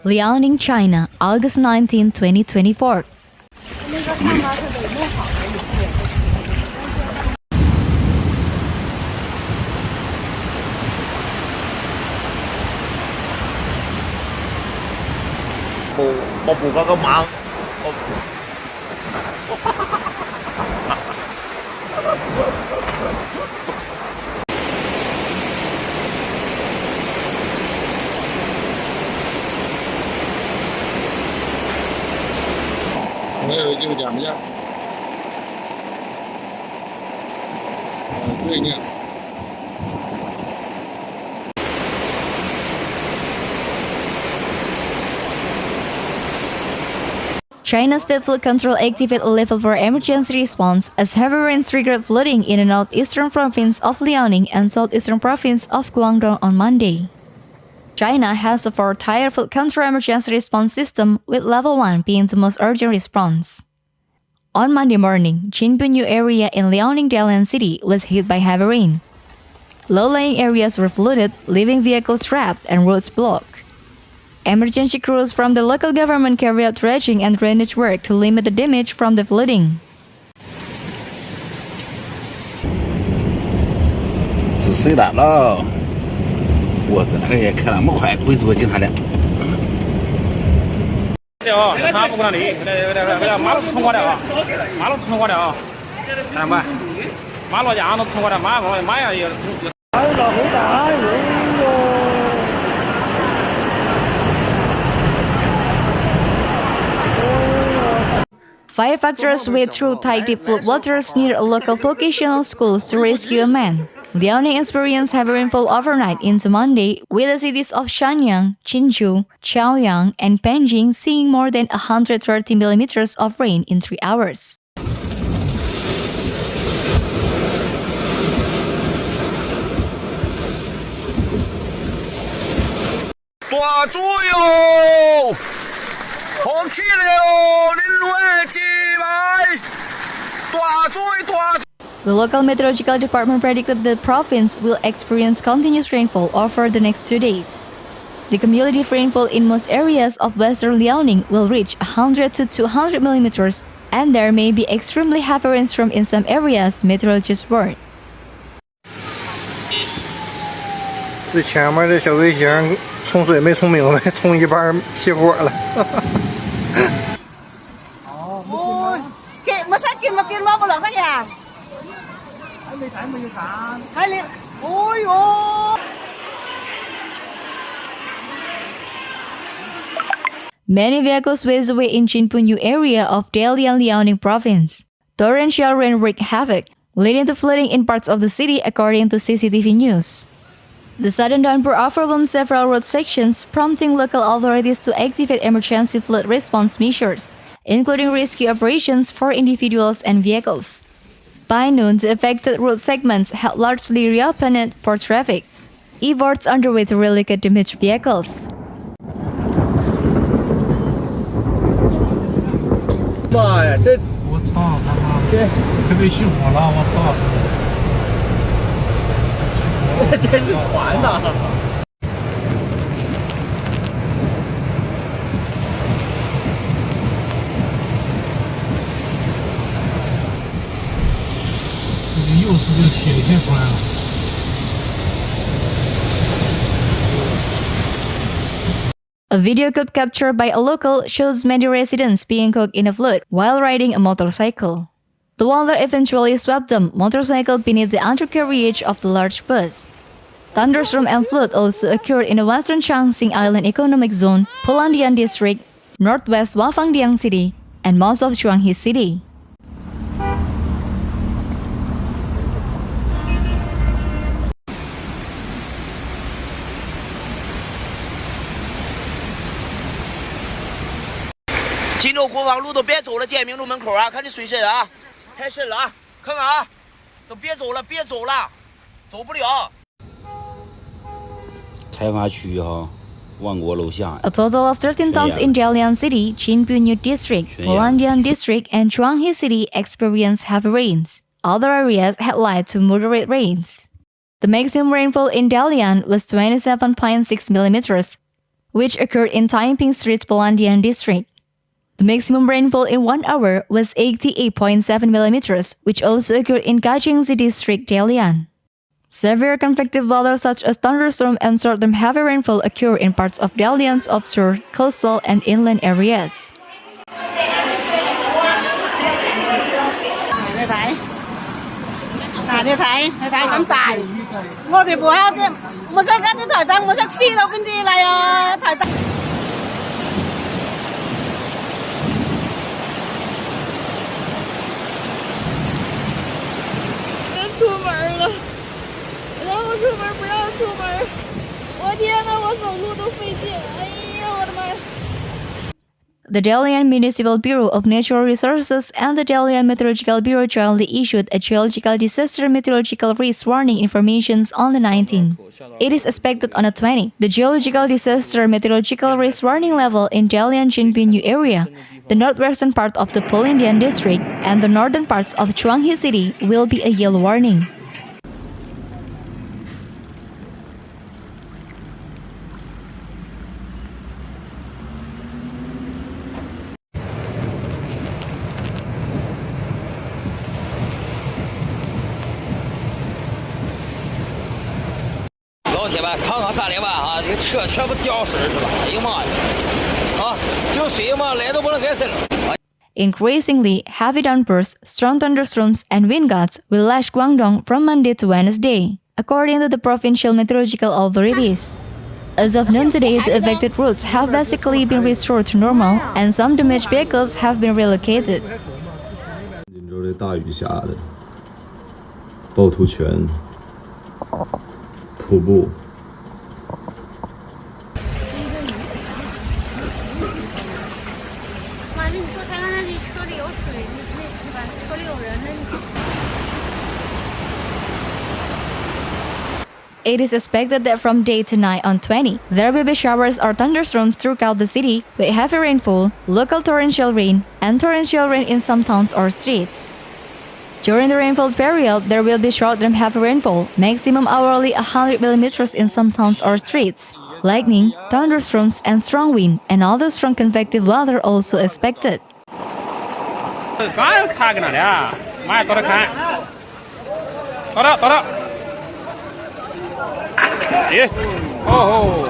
Liaoning, China, August 19, 2024. China's State Flood Control activated a level 4 emergency response as heavy rains triggered flooding in the northeastern province of Liaoning and southeastern province of Guangdong on Monday. China has a 4-tier flood control emergency response system, with level 1 being the most urgent response. On Monday morning, Jinpu New area in Liaoning, Dalian City was hit by heavy rain. Low-lying areas were flooded, leaving vehicles trapped and roads blocked. Emergency crews from the local government carried out dredging and drainage work to limit the damage from the flooding. 是谁打了？我这哎，开那么快，不会做警察的。他不管理，马路通过的啊，马路通过的啊，看吧，马路架都通过的，马呀也。哎，老回答哟。 Firefighters wade through tight-deep floodwaters near a local vocational school to rescue a man. Liaoning experienced heavy rainfall overnight into Monday, with the cities of Shenyang, Jinju, Chaoyang, and Panjin seeing more than 130 millimeters of rain in 3 hours. 大猪哟！ 好起来哦，恁位几位？大嘴大。 The local meteorological department predicted the province will experience continuous rainfall over the next 2 days. The cumulative rainfall in most areas of western Liaoning will reach 100 to 200 millimeters, and there may be extremely heavy rainstorm in some areas, meteorologists warned. 最前面的小卫星冲水没冲明白，冲一半熄火了。哦，กินมาสักกินมากินมาบ่หรอก็อย่างให้ไม่ถ่ายมือสารให้เลยโอ้ยโอ้ Many vehicles whizzed away in Jinpu New area of Dalian Liaoning province. Torrential rain wreaked havoc, leading to flooding in parts of the city, according to CCTV News. The sudden downpour overwhelmed several road sections, prompting local authorities to activate emergency flood response measures, including rescue operations for individuals and vehicles. By noon, the affected road segments had largely reopened for traffic. Efforts underway to relocate damaged vehicles. 妈呀，这我操他妈！这被熄火了，我操！ 这是船呐！这个又是这个血线出来了。A video clip captured by a local shows many residents being caught in a flood while riding a motorcycle. The water eventually swept the motorcycle beneath the undercarriage of the large bus. Thunderstorm and flood also occurred in the western Shaanxi Island Economic Zone, Pulandian District, northwest Pulandian City, and most of Zhuanghe City. A total of 13 towns in Dalian City, Jinpu New District, Pulandian District, and Zhuanghe City experienced heavy rains. Other areas had light to moderate rains. The maximum rainfall in Dalian was 27.6 millimeters, which occurred in Taiping Street, Pulandian District. The maximum rainfall in 1 hour was 88.7 millimeters, which also occurred in Zhuanghe City District, Dalian. Severe convective weather such as thunderstorm and short-term heavy rainfall occur in parts of Dalian's offshore, coastal, and inland areas. The Dalian Municipal Bureau of Natural Resources and the Dalian Meteorological Bureau jointly issued a geological disaster meteorological risk warning information on the 19th. It is expected on the 20th. The geological disaster meteorological risk warning level in Dalian Jinpu New area, the northwestern part of the Pulandian District, and the northern parts of Zhuanghe City will be a yellow warning. Increasingly, heavy downpours, strong thunderstorms, and wind gusts will lash Guangdong from Monday to Wednesday, according to the provincial meteorological authorities. As of noon today, the affected routes have basically been restored to normal, and some damaged vehicles have been relocated. 锦州这大雨下的，趵突泉、瀑布。 It is expected that from day to night on 20, there will be showers or thunderstorms throughout the city with heavy rainfall, local torrential rain, and torrential rain in some towns or streets. During the rainfall period, there will be short-term heavy rainfall, maximum hourly 100 millimeters in some towns or streets. Lightning, thunderstorms, and strong wind, and other strong convective weather also expected. Oh.